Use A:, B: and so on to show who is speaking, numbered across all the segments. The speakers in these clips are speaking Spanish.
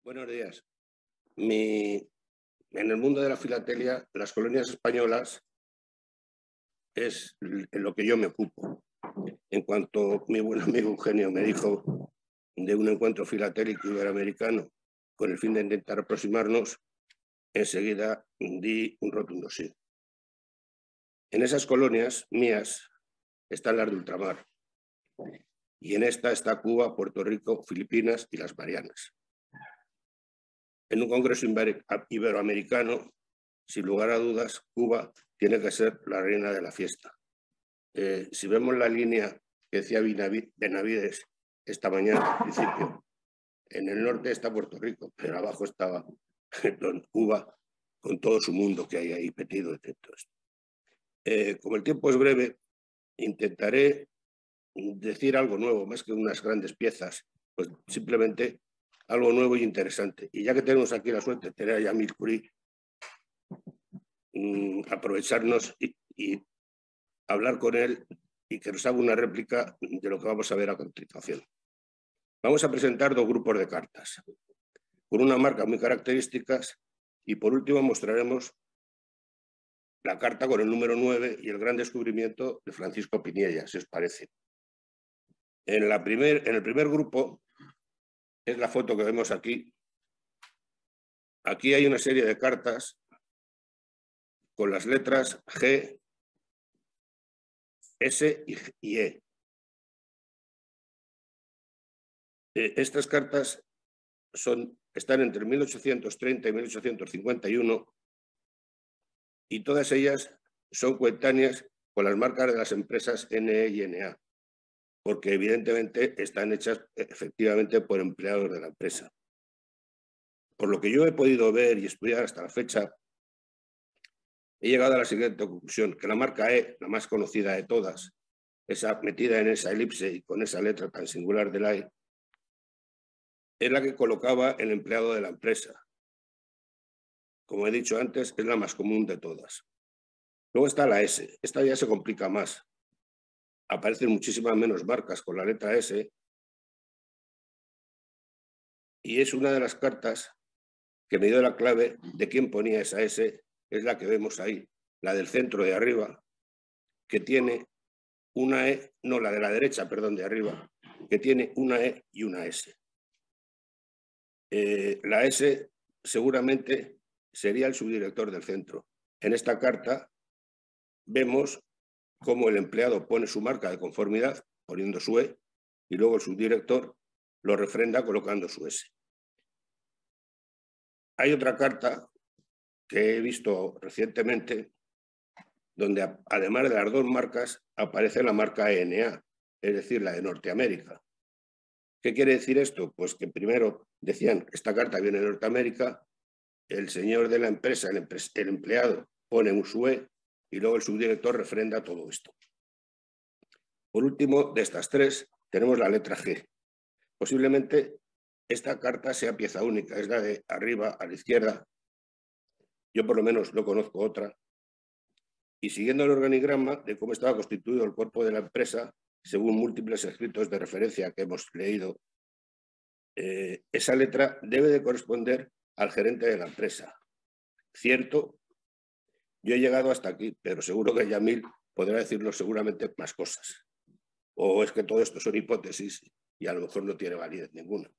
A: Buenos días. En el mundo de la filatelia, las colonias españolas es en lo que yo me ocupo. En cuanto mi buen amigo Eugenio me dijo de un encuentro filatélico iberoamericano con el fin de intentar aproximarnos, enseguida di un rotundo sí. En esas colonias mías están las de ultramar, y en esta está Cuba, Puerto Rico, Filipinas y las Marianas. En un congreso iberoamericano, sin lugar a dudas, Cuba tiene que ser la reina de la fiesta. Si vemos la línea que decía Benavides esta mañana, al principio, en el norte está Puerto Rico, pero abajo estaba Cuba, con todo su mundo que hay ahí metido. Como el tiempo es breve, intentaré decir algo nuevo, más que unas grandes piezas, pues simplemente algo nuevo y interesante. Y ya que tenemos aquí la suerte de tener a Yamil Curí, aprovecharnos y hablar con él y que nos haga una réplica de lo que vamos a ver a continuación. Vamos a presentar dos grupos de cartas, con una marca muy características, y por último mostraremos la carta con el número 9 y el gran descubrimiento de Francisco Piniella, si os parece. En el primer grupo es la foto que vemos aquí. Aquí hay una serie de cartas con las letras G, S y E. Estas cartas están entre 1830 y 1851 y todas ellas son coetáneas con las marcas de las empresas NE y NA, porque evidentemente están hechas efectivamente por empleados de la empresa. Por lo que yo he podido ver y estudiar hasta la fecha, he llegado a la siguiente conclusión, que la marca E, la más conocida de todas, esa metida en esa elipse y con esa letra tan singular de la E, es la que colocaba el empleado de la empresa. Como he dicho antes, es la más común de todas. Luego está la S. Esta ya se complica más. Aparecen muchísimas menos marcas con la letra S y es una de las cartas que me dio la clave de quién ponía esa S, es la que vemos ahí, la del centro de arriba, que tiene una E, no, la de la derecha, perdón, de arriba, que tiene una E y una S. La S seguramente sería el subdirector del centro. En esta carta vemos cómo el empleado pone su marca de conformidad, poniendo su E, y luego el subdirector lo refrenda colocando su S. Hay otra carta que he visto recientemente, donde además de las dos marcas aparece la marca ENA, es decir, la de Norteamérica. ¿Qué quiere decir esto? Pues que primero decían, esta carta viene de Norteamérica, el señor de la empresa, el empleado, pone un su E y luego el subdirector refrenda todo esto. Por último, de estas tres, tenemos la letra G. Posiblemente esta carta sea pieza única, es la de arriba a la izquierda. Yo por lo menos no conozco otra. Y siguiendo el organigrama de cómo estaba constituido el cuerpo de la empresa, según múltiples escritos de referencia que hemos leído, esa letra debe de corresponder al gerente de la empresa. Cierto, yo he llegado hasta aquí, pero seguro que Yamil podrá decirnos seguramente más cosas. O es que todo esto son hipótesis y a lo mejor no tiene validez ninguna.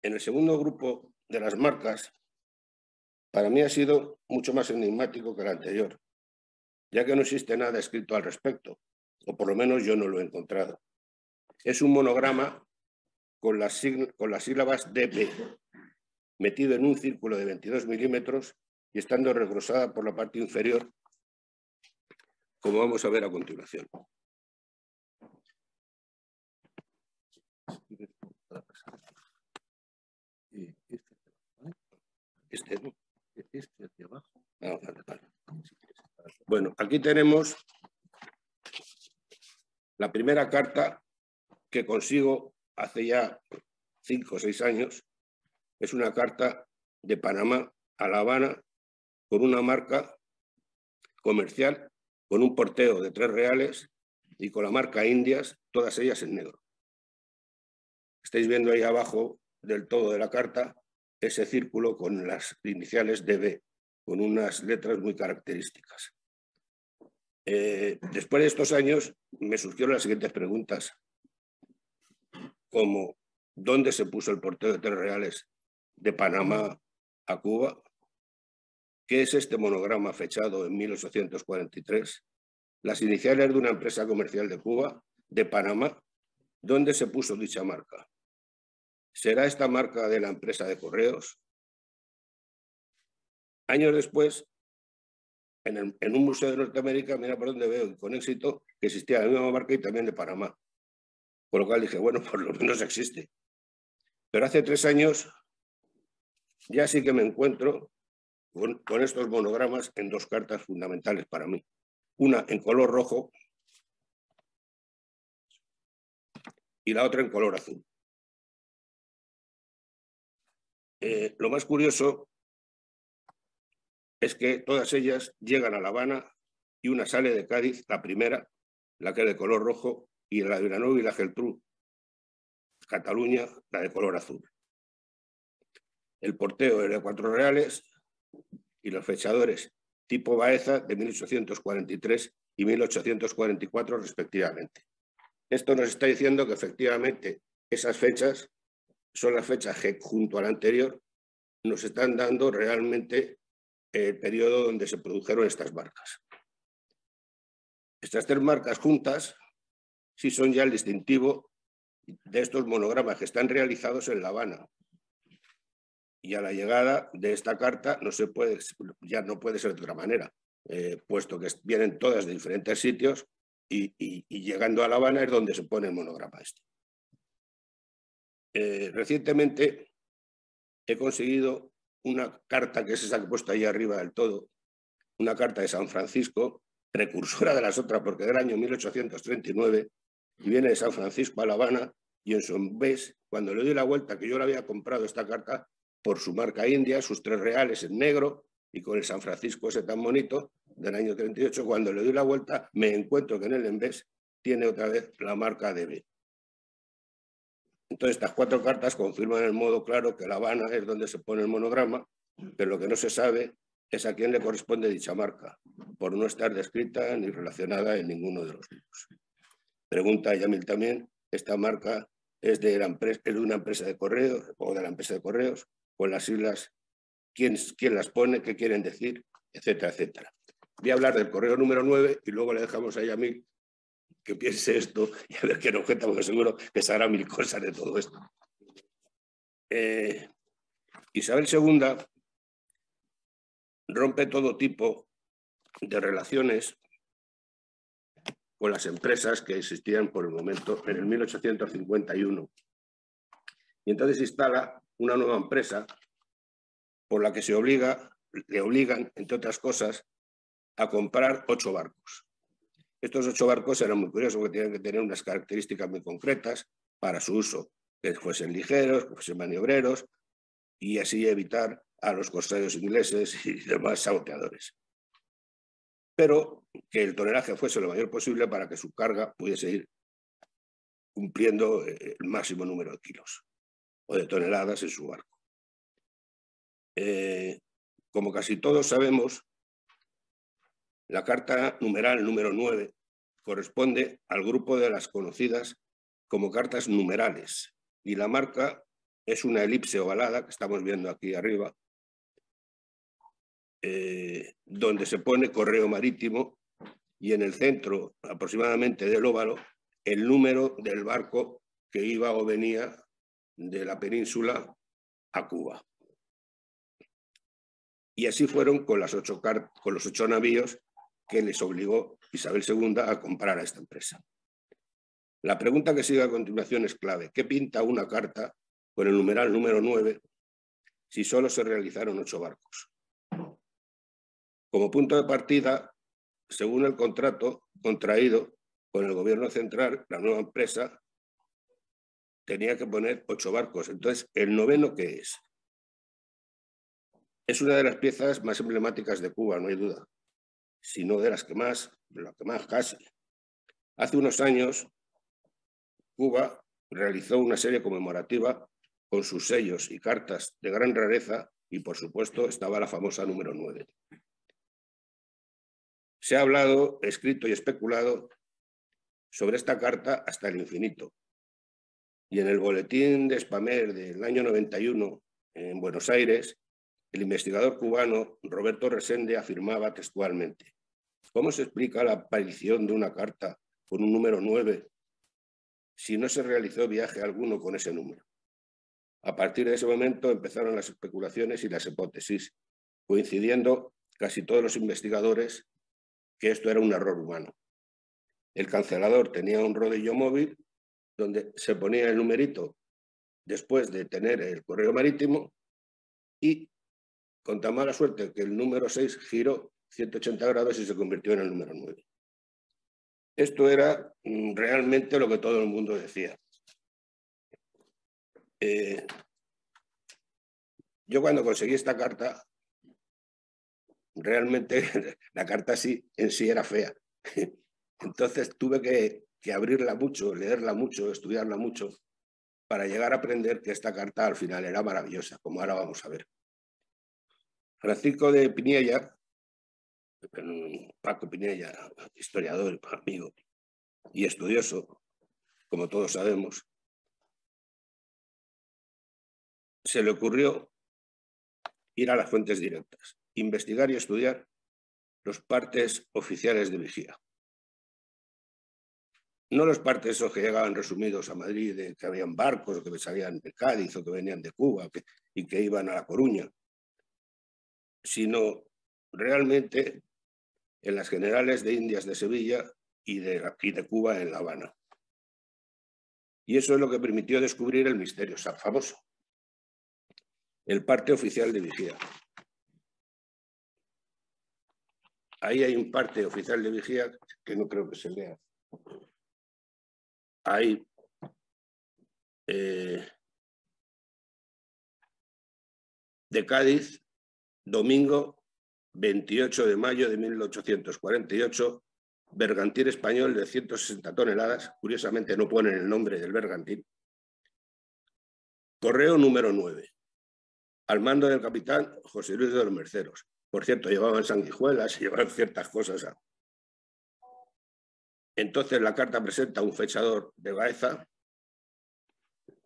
A: En el segundo grupo de las marcas, para mí ha sido mucho más enigmático que el anterior, ya que no existe nada escrito al respecto, o por lo menos yo no lo he encontrado. Es un monograma con las sílabas DP, metido en un círculo de 22 milímetros y estando regrosada por la parte inferior, como vamos a ver a continuación. Este hacia abajo. Ah, vale. Bueno, aquí tenemos la primera carta que consigo hace ya 5 o 6 años. Es una carta de Panamá a La Habana con una marca comercial, con un porteo de 3 reales y con la marca Indias, todas ellas en negro. Estáis viendo ahí abajo del todo de la carta ese círculo con las iniciales DB, con unas letras muy características. Después de estos años me surgieron las siguientes preguntas, como ¿dónde se puso el porteo de 3 reales de Panamá a Cuba? ¿Qué es este monograma fechado en 1843? Las iniciales de una empresa comercial de Cuba, de Panamá. ¿Dónde se puso dicha marca? ¿Será esta marca de la empresa de correos? Años después, en un museo de Norteamérica, mira por donde veo con éxito que existía la misma marca y también de Panamá. Con lo cual dije, bueno, por lo menos existe. Pero hace 3 años ya sí que me encuentro con estos monogramas en 2 cartas fundamentales para mí. Una en color rojo y la otra en color azul. Lo más curioso es que todas ellas llegan a La Habana y una sale de Cádiz, la primera, la que es de color rojo, y la de Vilanova y la Geltrú, Cataluña, la de color azul. El porteo era de 4 reales y los fechadores tipo Baeza de 1843 y 1844 respectivamente. Esto nos está diciendo que efectivamente esas fechas son las fechas que junto a la anterior nos están dando realmente el periodo donde se produjeron estas marcas. Estas 3 marcas juntas sí son ya el distintivo de estos monogramas que están realizados en La Habana. Y a la llegada de esta carta ya no puede ser de otra manera, puesto que vienen todas de diferentes sitios y llegando a La Habana es donde se pone el monograma este. Recientemente he conseguido una carta, que es esa que he puesto ahí arriba del todo, una carta de San Francisco, precursora de las otras, porque del año 1839, y viene de San Francisco a La Habana, y en su envés, cuando le doy la vuelta, que yo le había comprado esta carta por su marca india, sus 3 reales en negro, y con el San Francisco ese tan bonito, del año 38, cuando le doy la vuelta, me encuentro que en el envés tiene otra vez la marca DB. Entonces, estas 4 cartas confirman en modo claro que La Habana es donde se pone el monograma, pero lo que no se sabe es a quién le corresponde dicha marca, por no estar descrita ni relacionada en ninguno de los libros. Pregunta Yamil también, ¿esta marca es de una empresa de correos o de la empresa de correos? Con las siglas, ¿quién las pone? ¿Qué quieren decir? Etcétera, etcétera. Voy a hablar del correo número 9 y luego le dejamos a Yamil que piense esto y a ver qué nos cuenta, porque seguro que sabrá 1000 cosas de todo esto. Isabel II rompe todo tipo de relaciones con las empresas que existían por el momento en el 1851. Y entonces instala una nueva empresa por la que le obligan, entre otras cosas, a comprar 8 barcos. Estos 8 barcos eran muy curiosos porque tenían que tener unas características muy concretas para su uso, que fuesen ligeros, que fuesen maniobreros, y así evitar a los corsarios ingleses y demás saboteadores. Pero que el tonelaje fuese lo mayor posible para que su carga pudiese ir cumpliendo el máximo número de kilos o de toneladas en su barco. Como casi todos sabemos, la carta numeral número 9 corresponde al grupo de las conocidas como cartas numerales y la marca es una elipse ovalada que estamos viendo aquí arriba, donde se pone correo marítimo y en el centro aproximadamente del óvalo el número del barco que iba o venía de la península a Cuba. Y así fueron con los 8 navíos que les obligó Isabel II a comprar a esta empresa. La pregunta que sigue a continuación es clave. ¿Qué pinta una carta con el numeral número 9 si solo se realizaron 8 barcos? Como punto de partida, según el contrato contraído con el gobierno central, la nueva empresa tenía que poner 8 barcos. Entonces, ¿el 9º qué es? Es una de las piezas más emblemáticas de Cuba, no hay duda, sino de la que más casi. Hace unos años, Cuba realizó una serie conmemorativa con sus sellos y cartas de gran rareza, y por supuesto estaba la famosa número 9. Se ha hablado, escrito y especulado sobre esta carta hasta el infinito. Y en el boletín de Spamer del año 91 en Buenos Aires, el investigador cubano Roberto Resende afirmaba textualmente: ¿cómo se explica la aparición de una carta con un número 9 si no se realizó viaje alguno con ese número? A partir de ese momento empezaron las especulaciones y las hipótesis, coincidiendo casi todos los investigadores que esto era un error humano. El cancelador tenía un rodillo móvil donde se ponía el numerito después de tener el correo marítimo y con tan mala suerte que el número 6 giró 180 grados y se convirtió en el número 9. Esto era realmente lo que todo el mundo decía. Yo cuando conseguí esta carta, realmente la carta en sí era fea. Entonces tuve que abrirla mucho, leerla mucho, estudiarla mucho, para llegar a aprender que esta carta al final era maravillosa, como ahora vamos a ver. Francisco de Piniella, Paco Piniella, historiador, amigo y estudioso, como todos sabemos, se le ocurrió ir a las fuentes directas, investigar y estudiar los partes oficiales de vigía. No los partes esos que llegaban resumidos a Madrid, de que habían barcos que salían de Cádiz o que venían de Cuba y que iban a La Coruña, sino realmente en las generales de Indias de Sevilla y de Cuba en La Habana. Y eso es lo que permitió descubrir el misterio famoso, el parte oficial de vigía. Ahí hay un parte oficial de vigía que no creo que se lea. Ahí de Cádiz, domingo 28 de mayo de 1848, bergantín español de 160 toneladas, curiosamente no ponen el nombre del bergantín, correo número 9, al mando del capitán José Luis de los Merceros. Por cierto, llevaban sanguijuelas y llevaban ciertas cosas. Entonces la carta presenta un fechador de Baeza,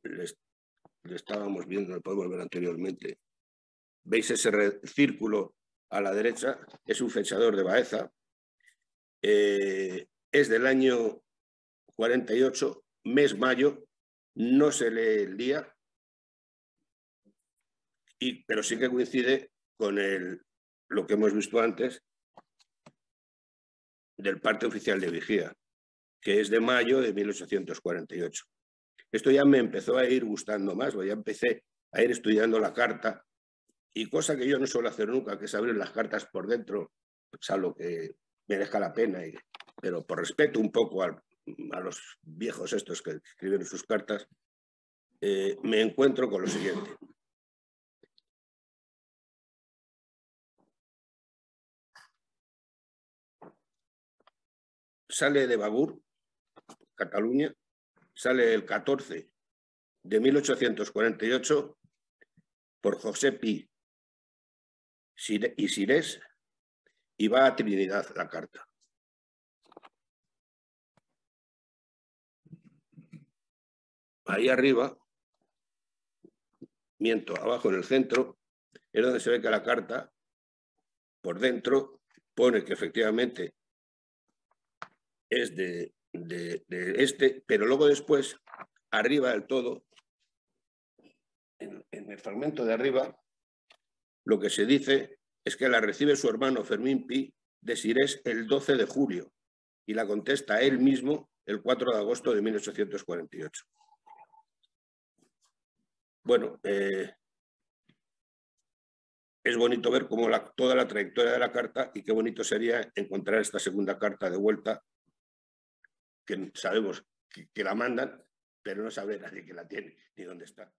A: le estábamos viendo, lo podemos ver anteriormente. ¿Veis ese círculo a la derecha? Es un fechador de Baeza. Es del año 48, mes mayo, no se lee el día, pero sí que coincide con lo que hemos visto antes del parte oficial de vigía, que es de mayo de 1848. Esto ya me empezó a ir gustando más, ya empecé a ir estudiando la carta, y cosa que yo no suelo hacer nunca, que es abrir las cartas por dentro, salvo que merezca la pena, pero por respeto un poco a los viejos estos que escribieron sus cartas, me encuentro con lo siguiente. Sale de Bagur, Cataluña, sale el 14 de 1848 por José Pi y Sirés, y va a Trinidad la carta. Ahí arriba, abajo en el centro, es donde se ve que la carta, por dentro, pone que efectivamente es de este, pero luego después, arriba del todo, en el fragmento de arriba, lo que se dice es que la recibe su hermano Fermín Pi de Sirés el 12 de julio y la contesta él mismo el 4 de agosto de 1848. Bueno, es bonito ver cómo toda la trayectoria de la carta, y qué bonito sería encontrar esta segunda carta de vuelta, que sabemos que la mandan, pero no sabe nadie que la tiene ni dónde está.